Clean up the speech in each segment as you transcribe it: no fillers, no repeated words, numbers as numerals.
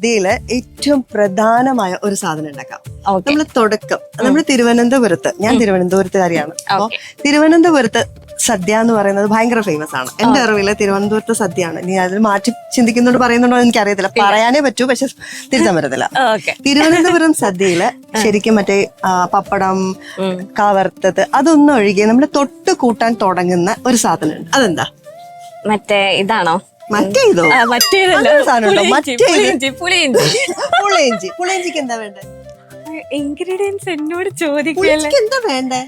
സദ്യയിലെ ഏറ്റവും പ്രധാനമായ ഒരു സാധനം ഉണ്ടാക്കാം. നമ്മള് തുടക്കം നമ്മൾ തിരുവനന്തപുരത്ത്, ഞാൻ തിരുവനന്തപുരത്തുകാരിയാണ്. അപ്പൊ തിരുവനന്തപുരത്ത് സദ്യ എന്ന് പറയുന്നത് ഭയങ്കര ഫേമസ് ആണ്. എന്റെ അറിവില് തിരുവനന്തപുരത്ത് സദ്യയാണ്. നീ അതിൽ മാറ്റി ചിന്തിക്കുന്നുണ്ടോ പറയുന്നുണ്ടോ എനിക്ക് അറിയത്തില്ല, പറയാനേ പറ്റൂ, പക്ഷെ തിരുത്താൻ പറ്റത്തില്ല. തിരുവനന്തപുരം സദ്യയില് ശരിക്കും മറ്റേ പപ്പടം, കാവറുത്തത് അതൊന്നും ഒഴികെ നമ്മൾ തൊട്ട് കൂട്ടാൻ തുടങ്ങുന്ന ഒരു സാധനം. അതെന്താ? മറ്റേ ഇതാണോ? മറ്റേതോ? പുളിയിഞ്ചി എന്താ വേണ്ടേ? ഇൻഗ്രീഡിയൻസ് എന്നോട് ചോദിക്കല്ലേ. എന്താ വേണ്ടേ?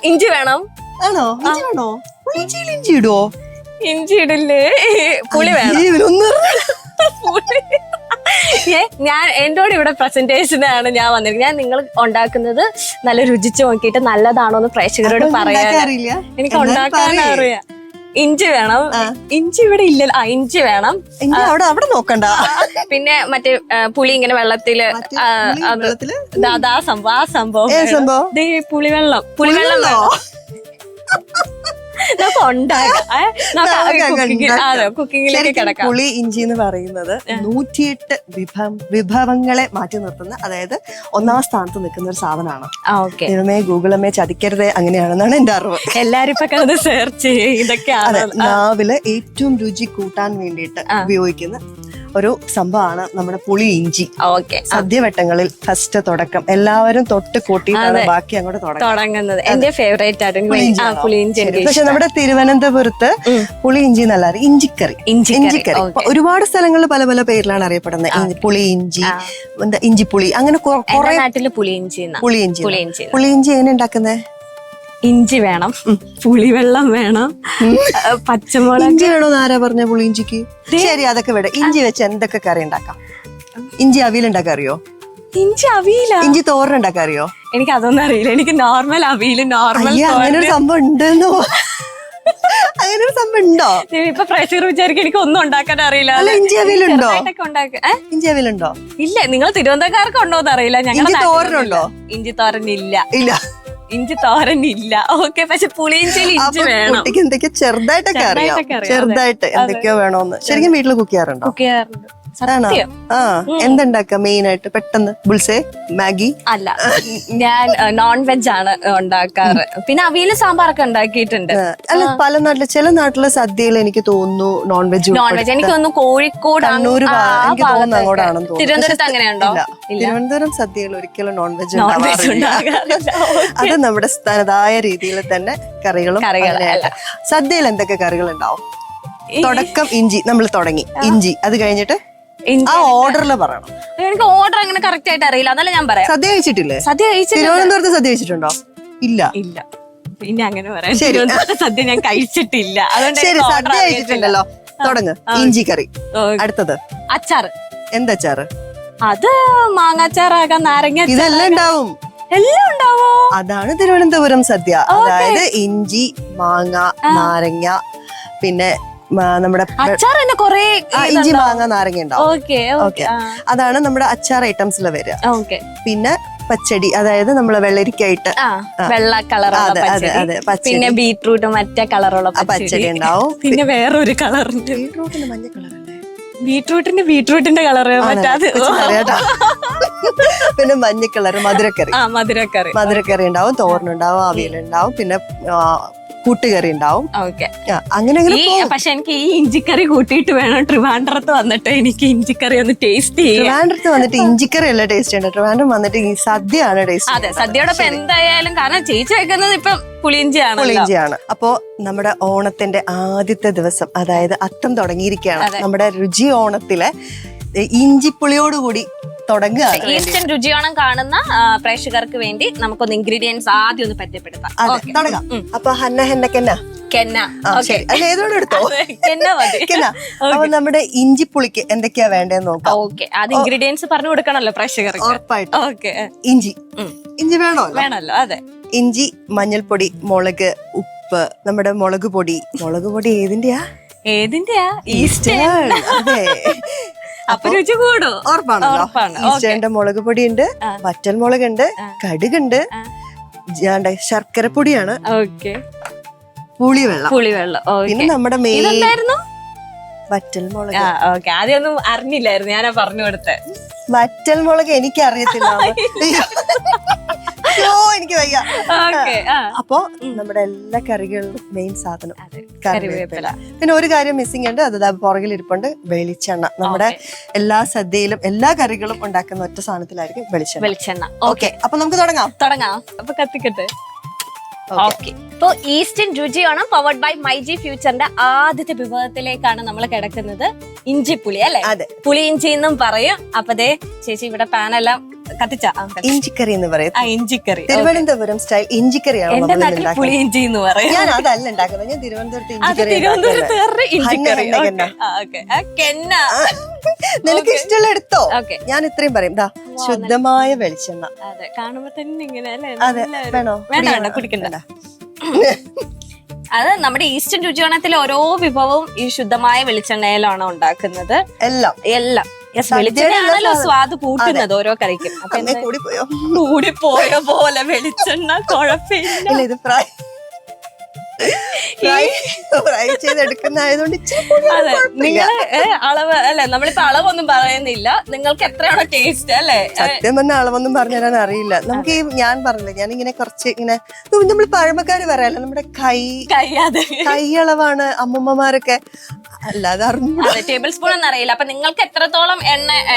ഇഞ്ചി വേണം. ആണോ? ഇഞ്ചി വേണോ? ഇഞ്ചി ഇടുവോ? ഇഞ്ചി ഇടില്ലേ? പുളി വേണം. ഞാൻ എന്നോട് ഇവിടെ പ്രസന്റേഷനാണ് ഞാൻ വന്നിരിക്കുന്നത്. ഞാൻ നിങ്ങൾ ഉണ്ടാക്കുന്നത് നല്ല രുചിച്ച് നോക്കിയിട്ട് നല്ലതാണോ എന്ന് പ്രേക്ഷകരോട് പറയാൻ. എനിക്ക് ഉണ്ടാക്കാൻ അറിയാം. ഇഞ്ചി വേണം. ഇഞ്ചി ഇവിടെ ഇല്ലല്ലോ. ഇഞ്ചി വേണം. അവിടെ നോക്കണ്ട. പിന്നെ മറ്റേ പുളി ഇങ്ങനെ വെള്ളത്തില് ആ സംഭവം പുളിവെള്ളം കുക്കിങ്ങിലേക്ക് കിടക്കാം. പുളി ഇഞ്ചി എന്ന് പറയുന്നത് 108 വിഭവങ്ങളെ മാറ്റി നിർത്തുന്ന, അതായത് ഒന്നാം സ്ഥാനത്ത് നിൽക്കുന്ന ഒരു സാധനമാണ്. ദൈവമേ, ഗൂഗിളമ്മേ ചതിക്കരുതേ, അങ്ങനെയാണെന്നാണ് എന്റെ അറിവ്. എല്ലാരും ഇപ്പൊ കണ്ടത് സെർച്ച് ചെയ്യും. ഇതൊക്കെയാണ് നാവില് ഏറ്റവും രുചി കൂട്ടാൻ വേണ്ടിയിട്ട് ഉപയോഗിക്കുന്ന ഒരു സംഭവമാണ് നമ്മുടെ പുളി ഇഞ്ചി. സദ്യവട്ടങ്ങളിൽ ഫസ്റ്റ് തുടക്കം എല്ലാവരും തൊട്ട് കൂട്ടിയിട്ടാണ് ബാക്കി അങ്ങോട്ട് തുടങ്ങുന്നത്. എന്റെ ഫേവറേറ്റ് ആണ് പുളി ഇഞ്ചി. പക്ഷെ നമ്മുടെ തിരുവനന്തപുരത്ത് പുളി ഇഞ്ചി എന്നല്ല, ഇഞ്ചിക്കറി. ഇഞ്ചിക്കറി ഒരുപാട് സ്ഥലങ്ങളിൽ പല പല പേരിലാണ് അറിയപ്പെടുന്നത്. പുളി ഇഞ്ചി, ഇഞ്ചിപ്പുളി, അങ്ങനെ കുറെ നാട്ടില് പുളിയിഞ്ചി. പുളിയിഞ്ചി എങ്ങനെ ഉണ്ടാക്കുന്നത്? ഇഞ്ചി വേണം, പുളിവെള്ളം വേണം, പച്ചമുളക്. ഇഞ്ചി വേണോന്ന് ആരാ പറഞ്ഞ പുളിയിഞ്ചിക്ക്? ശരി, അതൊക്കെ വിട. ഇഞ്ചി വെച്ച് എന്തൊക്കെ കറി ഉണ്ടാക്കാം? ഇഞ്ചി അവിയൽ ഉണ്ടാക്കാൻ അറിയോ? ഇഞ്ചി അവിയല? ഇഞ്ചി തോരൻ ഉണ്ടാക്കാൻ അറിയോ? എനിക്ക് അതൊന്നും അറിയില്ല. എനിക്ക് നോർമൽ അവിയല്, നോർമൽ. അങ്ങനെ ഒരു സംഭവം ഉണ്ടെന്നോ? അങ്ങനെ ഒരു സംഭവം ഉണ്ടോ? ഇപ്പൊ പ്രഷർ വിചാരിക്കും എനിക്ക് ഒന്നും ഉണ്ടാക്കാൻ അറിയില്ല. ഇഞ്ചി അവിയലുണ്ടോ? ഇഞ്ചി അവിയലുണ്ടോ? ഇല്ല. നിങ്ങൾ തിരുവനന്തപുരക്കാർക്ക് ഉണ്ടോന്ന് അറിയില്ല. ഞങ്ങൾ തോരനുണ്ടോ? ഇഞ്ചി തോരൻ ഇല്ല. ഇഞ്ചി തോരൻ ഇല്ല. ഓക്കെ. പക്ഷെ പുളിയിഞ്ചിയിൽ ഇഞ്ചി വേണം. എന്തൊക്കെയോ ചെറുതായിട്ടൊക്കെ അറിയാം. ചെറുതായിട്ട് എന്തൊക്കെയോ വേണോന്ന്. ശരിക്കും വീട്ടിൽ കുക്ക് ചെയ്യാറുണ്ടോ? കുക്ക് ചെയ്യാറുണ്ട്. എന്തുണ്ടാക്ക മെയിൻ ആയിട്ട്? പെട്ടെന്ന് ബുൾസേ, മാഗി? അല്ല, ഞാൻ നോൺ വെജ് ആണ് ഉണ്ടാക്കാറ്. പിന്നെ അവിയല് സാമ്പാറൊക്കെ ഉണ്ടാക്കിയിട്ടുണ്ട്. അല്ല, പല നാട്ടില്, ചില നാട്ടിലെ സദ്യയിൽ എനിക്ക് തോന്നുന്നു നോൺ വെജ്. എനിക്ക് തോന്നുന്നു കോഴിക്കോട്, കണ്ണൂർ, എനിക്ക് തോന്നുന്നു അങ്ങോട്ടാണെന്ന് തോന്നുന്നു. തിരുവനന്തപുരത്ത് അങ്ങനെയുണ്ടോ? തിരുവനന്തപുരം സദ്യയിൽ ഒരിക്കലും നോൺ വെജ് അത് നമ്മുടെ തനതായ രീതിയിൽ തന്നെ കറികളും. സദ്യയിൽ എന്തൊക്കെ കറികൾ ഉണ്ടാവും? തുടക്കം ഇഞ്ചി, നമ്മൾ തുടങ്ങി ഇഞ്ചി, അത് കഴിഞ്ഞിട്ട് ആ ഓർഡറിൽ പറയണം. എനിക്ക് ഓർഡർ അങ്ങനെ കറക്റ്റ് ആയിട്ട് അറിയില്ല, അതല്ല ഞാൻ പറയാം. സദ്യ കഴിച്ചിട്ടില്ലേ? സദ്യ കഴിച്ചിട്ട് തിരുവനന്തപുരത്ത് സദ്യ കഴിച്ചിട്ടുണ്ടോ? ഇല്ല. പിന്നെ അങ്ങനെ പറയാം. തിരുവനന്തപുരത്തെ സദ്യ ഞാൻ കഴിച്ചിട്ടില്ല. ശരി, സദ്യ കഴിച്ചിട്ടുണ്ടല്ലോ. തുടങ്ങ്. ഇഞ്ചി കറി. അടുത്തത് അച്ചാറ്. എന്തച്ചാറ്? അത് മാങ്ങാച്ചാറാകാം, നാരങ്ങ, ഇതെല്ലാം ഉണ്ടാവും. എല്ലാം ഉണ്ടാവോ? അതാണ് തിരുവനന്തപുരം സദ്യ. അതായത് ഇഞ്ചി, മാങ്ങ, നാരങ്ങ, പിന്നെ നമ്മുടെ അച്ചാർ തന്നെ കൊറേ ഇഞ്ചി, മാങ്ങ, നാരങ്ങ ഉണ്ടാവും. ഓക്കെ. അതാണ് നമ്മുടെ അച്ചാർ ഐറ്റംസിൽ വരിക. പിന്നെ പച്ചടി, അതായത് നമ്മള് വെള്ളരിക്കായിട്ട് വെള്ള കളറുള്ള പച്ചടി, പിന്നെ ബീട്രൂട്ട് മറ്റേ കളറുള്ള പച്ചടി ഉണ്ടാവും. പിന്നെ വേറൊരു കളറിന്റെ ബീട്രൂട്ടിന് മഞ്ഞ കളറല്ലേ? ബീട്രൂട്ടിന്റെ കളറ് മറ്റേ. പിന്നെ മഞ്ഞ കളറ് മധുരക്കറി ഉണ്ടാവും, തോരനുണ്ടാവും, അവിയലുണ്ടാവും, പിന്നെ കൂട്ടുകറി ഉണ്ടാവും. അങ്ങനെ. പക്ഷെ എനിക്ക് ഈ ഇഞ്ചിക്കറി കൂട്ടിയിട്ട് വേണം ട്രിവാൻഡ്രത്ത് വന്നിട്ട് എനിക്ക് ഇഞ്ചിക്കറി ഒന്ന് ടേസ്റ്റ് ചെയ്യാം. ട്രിവാൻഡ്രത്ത് വന്നിട്ട് ഇഞ്ചിക്കറി അല്ല ടേസ്റ്റ് ചെയ്യേണ്ടത്, ട്രിവാൻഡ്രം വന്നിട്ട് ഈ സദ്യയാണ് ടേസ്റ്റ്. അതെ, സദ്യയോടൊപ്പം എന്തായാലും, കാരണം ചേച്ചി വെക്കുന്നത് ഇപ്പൊ പുളിയിഞ്ചിയാണ്. അപ്പോ നമ്മുടെ ഓണത്തിന്റെ ആദ്യത്തെ ദിവസം, അതായത് അത്തം തുടങ്ങിയിരിക്കുകയാണ്. നമ്മുടെ രുചി ഓണത്തിലെ ഇഞ്ചിപ്പുളിയോടുകൂടി തുടങ്ങുകയാണ്. ഈസ്റ്റേൺ രുചിയോണം കാണുന്ന പ്രേക്ഷകർക്ക് വേണ്ടി നമുക്കൊന്ന് ഇൻഗ്രീഡിയൻസ് ആദ്യം ഒന്ന് പരിചയപ്പെടുത്താം. തുടങ്ങാം. അപ്പൊ അപ്പൊ നമ്മുടെ ഇഞ്ചിപ്പുളിക്ക് എന്തൊക്കെയാ വേണ്ടതെന്ന് നോക്കാം. ഓക്കെ, അത് ഇൻഗ്രീഡിയൻസ് പറഞ്ഞു കൊടുക്കണല്ലോ പ്രേക്ഷകർക്ക്. ഉറപ്പായിട്ടും. ഇഞ്ചി വേണമല്ലോ. അതെ, ഇഞ്ചി, മഞ്ഞൾപ്പൊടി, മുളക്, ഉപ്പ്, നമ്മുടെ മുളക് പൊടി ഏതിന്റെയാ? ഈസ്റ്റേൺ. അതെ, അപ്പൊ രുചി കൂടും. ഉറപ്പാണല്ലോ. ഈസ്റ്റേണിന്റെ മുളക് പൊടിയുണ്ട്, വറ്റൽ മുളകുണ്ട്, കടുകുണ്ട്, ശർക്കരപ്പൊടിയാണ്, പുളിവെള്ളം. പിന്നെ നമ്മുടെ മെയിൻ വറ്റൽ മുളക്. ഓക്കെ, ആദ്യമൊന്നും അറിഞ്ഞില്ലായിരുന്നു, ഞാനാ പറഞ്ഞു കൊടുത്തേ. വറ്റൽ മുളക് എനിക്കറിയത്തില്ല. എനിക്ക് വയ്യ. അപ്പൊ നമ്മുടെ എല്ലാ കറികളിലും മെയിൻ സാധനം കറിവേപ്പില. പിന്നെ ഒരു കാര്യം മിസ്സിംഗ് ഉണ്ട്, അത് പുറകിൽ ഇരിപ്പുണ്ട്, വെളിച്ചെണ്ണ. നമ്മുടെ എല്ലാ സദ്യയിലും എല്ലാ കറികളും ഉണ്ടാക്കുന്ന ഒറ്റ സാധനത്തിലായിരിക്കും വെളിച്ചെണ്ണ. ഓക്കെ, അപ്പൊ നമുക്ക് തുടങ്ങാം. അപ്പൊ കത്തിക്കട്ടെ. ഓക്കെ, ഇപ്പൊ ഈസ്റ്റേൺ രുചിയോണം പവർഡ് ബൈ മൈജി ഫ്യൂച്ചറിന്റെ ആദ്യത്തെ വിഭവത്തിലേക്കാണ് നമ്മൾ കിടക്കുന്നത്. ഇഞ്ചിപ്പുളി അല്ലെ? പുളി ഇഞ്ചി എന്നും പറയും. അപ്പൊ ദേ ചേച്ചി ഇവിടെ പാനെല്ലാം കത്തിച്ച ഇഞ്ചിക്കറി എന്ന് പറയും. ഇഞ്ചിക്കറി തിരുവനന്തപുരം സ്റ്റൈൽ ഇഞ്ചിക്കറിയാണ്. എന്റെ നാട്ടിൽ പുളി ഇഞ്ചി എന്ന് പറയും. ഞാൻ അതല്ല ഉണ്ടാക്കുന്നത്, ഞാൻ തിരുവനന്തപുരത്ത് നിനക്ക് ഇഷ്ടമുള്ള എടുത്തോ. ഞാൻ ഇത്രയും പറയും, ദാ ശുദ്ധമായ വെളിച്ചെണ്ണ. അതെ, കാണുമ്പോ തന്നെ ഇങ്ങനെ. അതെ, വേണോ? വേണ്ട, കുടിക്കണ്ട. അത് നമ്മുടെ ഈസ്റ്റേൺ രുചിയോണത്തിലെ ഓരോ വിഭവവും ഈ ശുദ്ധമായ വെളിച്ചെണ്ണയിലാണ് ഉണ്ടാക്കുന്നത്. എല്ലാം വെളിച്ചെണ്ണയാണല്ലോ സ്വാദ് കൂട്ടുന്നത് ഓരോ കറിക്കും. അപ്പൊ കൂടിപ്പോയ പോലെ വെളിച്ചെണ്ണ കുഴപ്പമില്ല. ഇത് ഫ്രൈ ചെയ്തെടുക്കുന്നതായതുകൊണ്ട് അതെ, നിങ്ങള് അളവ് അല്ലെ, നമ്മളിപ്പോ അളവൊന്നും പറയുന്നില്ല, നിങ്ങൾക്ക് എത്രയാണോ ടേസ്റ്റ് അല്ലെ. സത്യം പറഞ്ഞ അളവൊന്നും പറഞ്ഞു തരാൻ അറിയില്ല നമുക്ക്. ഈ ഞാൻ പറഞ്ഞില്ലേ, ഞാനിങ്ങനെ കുറച്ച് ഇങ്ങനെ നമ്മൾ പഴമക്കാര് പറയാലോ, നമ്മുടെ കൈ അളവാണ് അമ്മൂമ്മമാരൊക്കെ, അല്ലാതെ ടേബിൾ സ്പൂൺ ഒന്നും അറിയില്ല. അപ്പൊ നിങ്ങൾക്ക് എത്രത്തോളം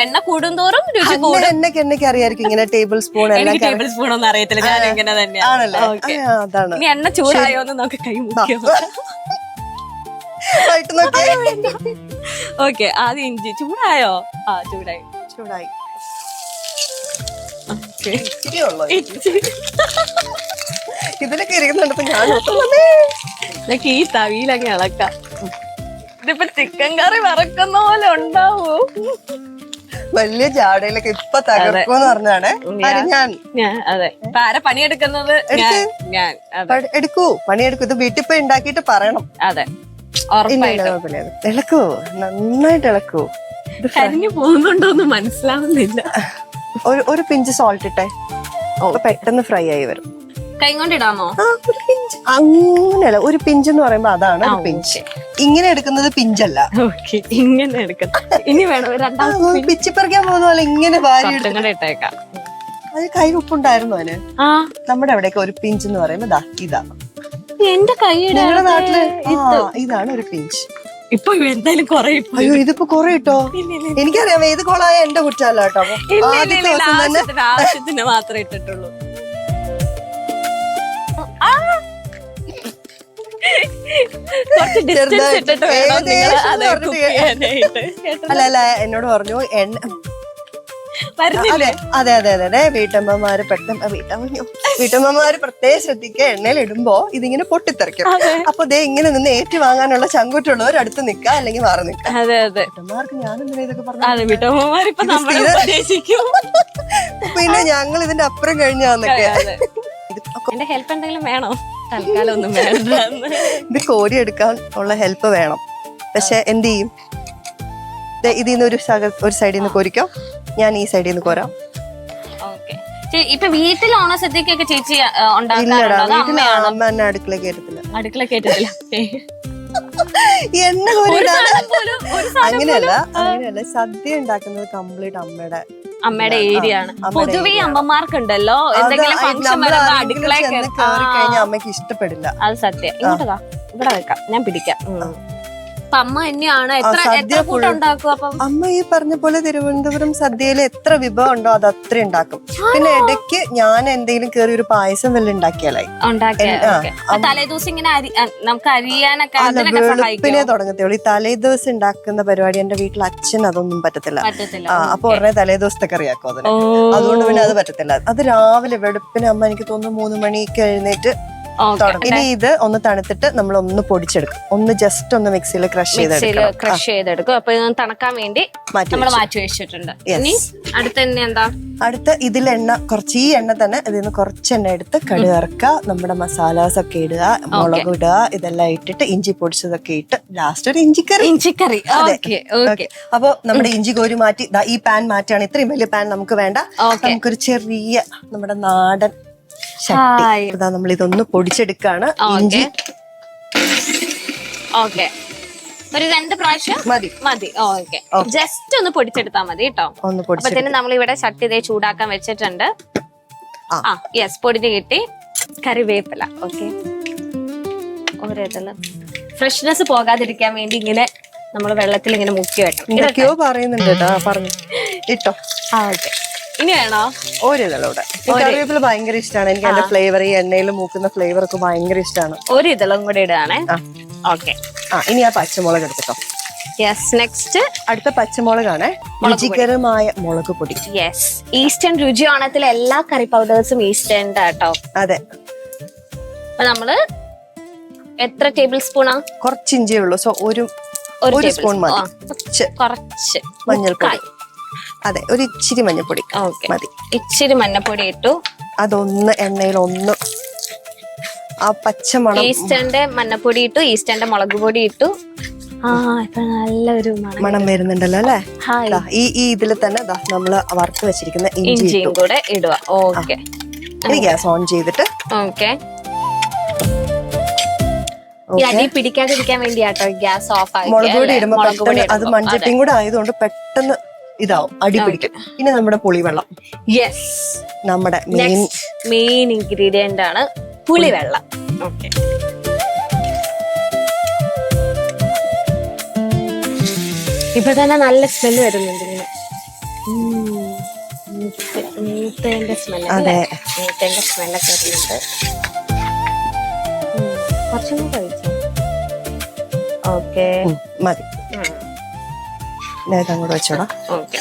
എണ്ണ കൂടുന്തോറും രുചി കൂടും. എണ്ണയ്ക്ക് അറിയായിരിക്കും ഇങ്ങനെ ടേബിൾ സ്പൂൺ. ടേബിൾ സ്പൂൺ ഒന്നും അറിയത്തില്ല, ഞാൻ ഇങ്ങനെ തന്നെയാണ്. അതാണ്. ഇനി എണ്ണ ചൂടായോ എന്ന് നമുക്ക് കൈ മുക്കിയോ. ഓക്കെ, ആദ്യം ഇഞ്ചി ചൂടായോ? ചൂടായി. ഇതിലൊക്കെ ഇരിക്കുന്നുണ്ട് ഞാൻ ഈ തവിയിലങ്ങ് ഇളക്കാം. ഇതിപ്പോ ചിക്കൻ കറി വറക്കുന്ന പോലെ ഉണ്ടാവോ? വലിയ ജാടയിലൊക്കെ ഇപ്പൊ തകർക്കുമെന്ന് പറഞ്ഞാണ് ഞാൻ. അതെ, ആരെ പണിയെടുക്കുന്നത്? ഞാൻ എടുക്കൂ, പണിയെടുക്കൂ. ഇത് വീട്ടിൽ പോയി ഉണ്ടാക്കിയിട്ട് പറയണം. അതെ, ഇളക്കൂ, നന്നായിട്ട് ഇളക്കൂ. കരിഞ്ഞു പോകുന്നുണ്ടോന്ന് മനസ്സിലാവുന്നില്ല. ഒരു പിഞ്ച് സോൾട്ട് ഇട്ടെ, പെട്ടെന്ന് ഫ്രൈ ആയി വരും. കൈ കൊണ്ടിടാമോ? അങ്ങനെയല്ല, ഒരു പിഞ്ച് എന്ന് പറയുമ്പോ അതാണ് ഒരു പിഞ്ച്. ഇങ്ങനെ എടുക്കുന്നത് പിഞ്ചല്ല. ഇങ്ങനെ എടുക്കുന്നത്. ഇനി വേണം പിച്ചിപ്പറിക്കാൻ പോകുന്ന പോലെ ഇങ്ങനെ വാരി ഇട്ടേക്കാം. അത് കയ്യിൽ ഉപ്പുണ്ടായിരുന്നു അതിന്. നമ്മുടെ അവിടെയൊക്കെ ഒരു പിഞ്ച് എന്ന് പറയുമ്പോ ഇതാ എന്റെ കൈയുടെ നാട്ടില് ഇതാണ് ഒരു പിഞ്ച്. ഇപ്പൊ എന്തായാലും കൊറേ. അയ്യോ, ഇതിപ്പോ കൊറേ ഇട്ടോ. എനിക്കറിയാം, ഏത് കോളായ എന്റെ കുറ്റല്ല കേട്ടോ. ആവശ്യത്തിന് മാത്രമേ ഇട്ടിട്ടുള്ളൂ. അല്ല, എന്നോട് പറഞ്ഞു അതെ വീട്ടമ്മമാര് വീട്ടമ്മമാര് പ്രത്യേകം ശ്രദ്ധിക്കുക, എണ്ണയിൽ ഇടുമ്പോ ഇതിങ്ങനെ പൊട്ടിത്തെറിക്കും. അപ്പൊ ദേ ഇങ്ങനെ നിന്ന് ഏറ്റു വാങ്ങാനുള്ള ചങ്കുറ്റുള്ളവർ അടുത്ത് നിൽക്കുക, അല്ലെങ്കിൽ മാറി നിൽക്കുക. വീട്ടമ്മമാർക്ക് ഞാനെന്തിനാ ഇതൊക്കെ പറഞ്ഞു? പിന്നെ ഞങ്ങൾ ഇതിന്റെ അപ്പുറം കഴിഞ്ഞാന്നൊക്കെ. എന്റെ ഹെൽപ്പ് എന്തെങ്കിലും വേണോ? തൽക്കാലം ഒന്നും വേണ്ട. ഇത് കോരി എടുക്കാൻ ഉള്ള ഹെൽപ്പ് വേണം. പക്ഷെ എന്ത് ചെയ്യും? ഇതിന്ന് ഒരു സൈഡിൽ നിന്ന് കോരിക്കോ, ഞാൻ ഈ സൈഡിൽ നിന്ന് കോരാം. ഇപ്പൊ വീട്ടിൽ ഓണസദ്യക്കൊക്കെ ചേച്ചി അമ്മ എന്നെ അടുക്കള കേട്ടത്തില്ല. എണ്ണ കോരിടാൻ അങ്ങനെയല്ല, സദ്യ ഉണ്ടാക്കുന്നത് കംപ്ലീറ്റ് അമ്മയുടെ ഏരിയ ആണ്. പൊതുവെ അമ്മമാർക്കുണ്ടല്ലോ എന്തെങ്കിലും ഫംഗ്ഷൻ വരുമ്പോ അടുക്കള കഴിഞ്ഞാൽ അമ്മയ്ക്ക് ഇഷ്ടപ്പെടില്ല. അത് സത്യം. ഇങ്ങോട്ടാ, ഇവിടെ വെക്കാം, ഞാൻ പിടിക്കാം. അപ്പൊ അമ്മ തന്നെയാണ് എത്ര കൂട്ടം ഉണ്ടാക്കും? അപ്പം അമ്മ ഈ പറഞ്ഞ പോലെ തിരുവനന്തപുരം സദ്യയിൽ എത്ര വിഭവം ഉണ്ടോ അത് അത്ര ഉണ്ടാക്കും. പിന്നെ ഇടയ്ക്ക് ഞാൻ എന്തെങ്കിലും കേറി ഒരു പായസം വല്ല ഉണ്ടാക്കിയാലായി. തലേദിവസം ഇങ്ങനെ നമുക്ക് അരിയാനൊക്കെ വെളുപ്പിനെ തുടങ്ങത്തേയുള്ളൂ. ഈ തലേദിവസം ഉണ്ടാക്കുന്ന പരിപാടി എന്റെ വീട്ടിൽ അച്ഛൻ അതൊന്നും പറ്റത്തില്ല. അപ്പൊ ഉടനെ തലേദിവസത്തെ കറിയാക്കും അതിന്. അതുകൊണ്ട് പിന്നെ അത് പറ്റത്തില്ല. അത് രാവിലെ വെളുപ്പിന് അമ്മ എനിക്ക് തോന്നുന്നു 3 മണിക്ക് എഴുന്നേറ്റ്. ഇനി ഇത് ഒന്ന് തണുത്തിട്ട് നമ്മൾ ഒന്ന് പൊടിച്ചെടുക്കും, ഒന്ന് ജസ്റ്റ് ഒന്ന് മിക്സിയിൽ ക്രഷ് ചെയ്തെടുക്കും. അപ്പൊ തണുക്കാൻ വേണ്ടി നമ്മൾ മാറ്റി വെച്ചിട്ടുണ്ട്. അടുത്ത ഇതിൽ എണ്ണ കുറച്ച്, ഈ എണ്ണ തന്നെ ഇതിൽ നിന്ന് കുറച്ച് എണ്ണ എടുത്ത് കടുക് ഇറക്കുക, നമ്മുടെ മസാലാസ് ഒക്കെ ഇടുക, മുളക് ഇടുക, ഇതെല്ലാം ഇട്ടിട്ട് ഇഞ്ചി പൊടിച്ചതൊക്കെ ഇട്ട് ലാസ്റ്റ് ഒരു ഇഞ്ചിക്കറി. അപ്പൊ നമ്മുടെ ഇഞ്ചി കോരി മാറ്റി ഈ പാൻ മാറ്റാണ്. ഇത്രയും വലിയ പാൻ നമുക്ക് വേണ്ട. നമുക്കൊരു ചെറിയ നമ്മുടെ നാടൻ ചട്ടി, നമ്മൾ ഇതൊന്ന് പൊടിച്ചെടുക്കാണ്. ഇഞ്ചി ഒരു 2 പ്രാവശ്യം മതി. മതി. ഓക്കെ, ജസ്റ്റ് ഒന്ന് പൊടിച്ചെടുത്താൽ മതി കേട്ടോ. ഒന്ന് പൊടിച്ച് അപ്പത്തിന് നമ്മൾ ഇവിടെ ചട്ടി ഇതേ ചൂടാക്കാൻ വെച്ചിട്ടുണ്ട്. ആ യെസ്, പൊടിഞ്ഞ് കിട്ടി. കറിവേപ്പില. ഓക്കെ, ഓരോതെല്ലാം ഫ്രഷ്നെസ് പോകാതിരിക്കാൻ വേണ്ടി ഇങ്ങനെ നമ്മൾ വെള്ളത്തിൽ ഇങ്ങനെ മുക്കി വെക്കണം. ഇതൊക്കെയോ പറയുന്നുണ്ട് കേട്ടോ. പറഞ്ഞു ഇട്ടോ. ഓക്കെ, ഇനി വേണോ? ഒരിതളൂടെ. കറിവേപ്പില ഭയങ്കര ഇഷ്ടമാണ് എനിക്ക്. അതിന്റെ ഫ്ലേവർ, ഈ എണ്ണയിൽ മൂക്കുന്ന ഫ്ലേവർ ഒക്കെ ഭയങ്കര ഇഷ്ടമാണ്. ഒരു ഇതളും കൂടെ ഇടുകയാണേ. ഓക്കെ, ഇനി ആ പച്ചമുളക് എടുത്തിട്ടോ. യെസ്, നെക്സ്റ്റ് അടുത്ത പച്ചമുളകാണ് രുചികരമായ മുളക് പൊടി. യെസ്, ഈസ്റ്റേൺ രുചി ഓണത്തിലെ എല്ലാ കറി പൗഡേഴ്സും ഈസ്റ്റേൺ കേട്ടോ. അതെ. അപ്പൊ നമ്മള് എത്ര ടേബിൾ സ്പൂണാ? കുറച്ച് ഇഞ്ചിയേ ഉള്ളൂ. സോ ഒരു സ്പൂൺ മതി. കുറച്ച് മഞ്ഞൾപ്പൊടി. അതെ, ഒരു ഇച്ചിരി മഞ്ഞൾപ്പൊടി മതി. ഇച്ചിരി മഞ്ഞൾപ്പൊടി ഇട്ടു. അതൊന്ന് എണ്ണയിൽ ഒന്ന് ആ പച്ചമണം. ഈസ്റ്റേന്റെ മഞ്ഞൾപ്പൊടി ഇട്ടു, ഈസ്റ്റേന്റെ മുളക് പൊടി ഇട്ടു. ഇപ്പൊ നല്ലൊരു മണം വരുന്നുണ്ടല്ലോ അല്ലെ. ഈ ഇതിൽ തന്നെ നമ്മള് വറുത്ത് വെച്ചിരിക്കുന്ന ഇഞ്ചിയും കൂടെ ഇടുക. ഓക്കെ, ഗ്യാസ് ഓൺ ചെയ്തിട്ട്. ഓക്കെ, അടി പിടിക്കാതിരിക്കാൻ വേണ്ടിയാട്ടോ ഗ്യാസ് ഓഫ് ആക്കി. മുളക് പൊടി ഇടുമ്പോ അത് മൺചട്ടിയും കൂടെ ആയതുകൊണ്ട് പെട്ടെന്ന് ഇതാവും, അടി പിടിക്കും. ഇനി നമ്മുടെ പുളിവെള്ളം. യെസ്, നമ്മുടെ മെയിൻ ഇൻഗ്രീഡിയന്റ് ആണ് പുളിവെള്ളം. ഓക്കെ, ഇപ്പൊ തന്നെ നല്ല സ്മെല്ല് വരുന്നുണ്ട്. മൂത്തേന്റെ സ്മെല്ല്. അതെ, മൂത്തേന്റെ സ്മെല്ലൊക്കെ വരുന്നുണ്ട്. കുറച്ചും കൂടെ കഴിച്ചു. ഓക്കെ, മതി. അങ്ങോട്ട് വെച്ചോടാ. ഓക്കെ,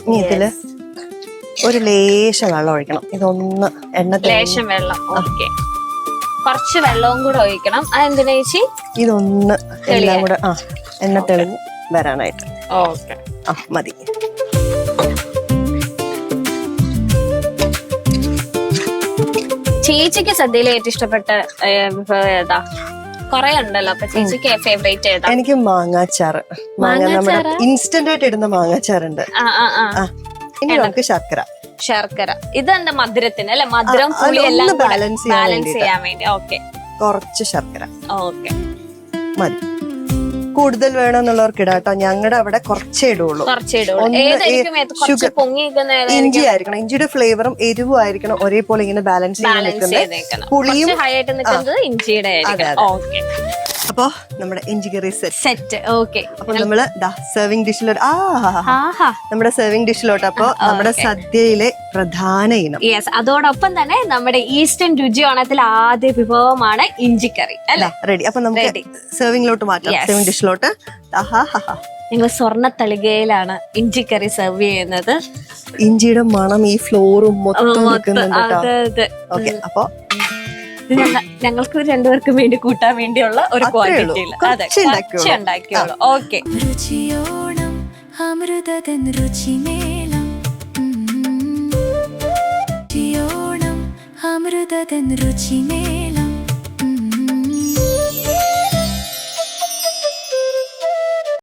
ഇനി ഇതില് ഒരു ലേശം വെള്ളം ഒഴിക്കണം. ഇതൊന്ന് ലേശം വെള്ളം. ഓക്കെ, കുറച്ച് വെള്ളവും കൂടെ ഒഴിക്കണം. അതെന്തിനാ ചേച്ചി? ഇതൊന്ന് എല്ലാം കൂടെ എണ്ണ തെളിഞ്ഞ് വരാനായിട്ട്. ഓക്കെ, മതി. ചേച്ചിക്ക് സദ്യയിലെ ഏറ്റവും ഇഷ്ടപ്പെട്ട വിഭവം ഏതാ? കൊറേ ഉണ്ടല്ലോ, അപ്പൊ ചേച്ചിക്ക് ഫേവറേറ്റ് ഏതാ? എനിക്ക് മാങ്ങാച്ചാറ്. നമ്മുടെ ഇൻസ്റ്റന്റ് ആയിട്ട് ഇടുന്ന മാങ്ങാച്ചാറുണ്ട്. ഇനി നമുക്ക് ശർക്കര. ഇതെന്താ മധുരത്തിന് അല്ലെ? മധുരം പുളി എല്ലാം ബാലൻസ് ചെയ്യാൻ വേണ്ടി. ഓക്കെ, കുറച്ച് ശർക്കര. ഓക്കെ, മതി. കൂടുതൽ വേണമെന്നുള്ളവർക്ക് ഇടാട്ടോ. ഞങ്ങളുടെ അവിടെ കുറച്ചേ ഇടുള്ളൂ. ഇഞ്ചി ആയിരിക്കണം. ഇഞ്ചിയുടെ ഫ്ലേവറും എരിവും ആയിരിക്കണം ഒരേപോലെ ഇങ്ങനെ ബാലൻസ് ചെയ്ത് പുളിയും ഇഞ്ചിയുടെ. അപ്പൊ നമ്മുടെ ഇഞ്ചി കറി സെറ്റ്. ഓക്കെ, അപ്പൊ നമ്മള് സെർവിംഗ് ഡിഷിലോട്ട് നമ്മുടെ സെർവിംഗ് ഡിഷിലോട്ട്. അപ്പൊ നമ്മുടെ സദ്യയിലെ പ്രധാന ഇനം. യെസ്, അതോടൊപ്പം തന്നെ നമ്മുടെ ഈസ്റ്റേൺ രുചി ഓണത്തിൽ ആദ്യ വിഭവമാണ് ഇഞ്ചിക്കറി അല്ലെ? റെഡി. അപ്പൊ നമുക്ക് സെർവിംഗിലോട്ട് മാറ്റാം. സെർവിംഗ് ഡിഷിലോട്ട്. ഞങ്ങൾ സ്വർണ്ണ തളികയിലാണ് ഇഞ്ചിക്കറി സെർവ് ചെയ്യുന്നത്. ഇഞ്ചിയുടെ മണം ഈ ഫ്ലോറും മൊത്തം നിൽക്കുന്നുണ്ട്. ഓക്കെ, അപ്പൊ ഞങ്ങൾക്ക് രണ്ടുപേർക്കും വേണ്ടി കൂട്ടാൻ വേണ്ടിയുള്ള ഒരു ക്വാണ്ടിറ്റി ഉണ്ടാക്കിയോളൂ. ഓക്കെ, രുചിയോണം അമൃതതൻ രുചിമേളം, രുചിയോണം അമൃതതൻ രുചിമേളം.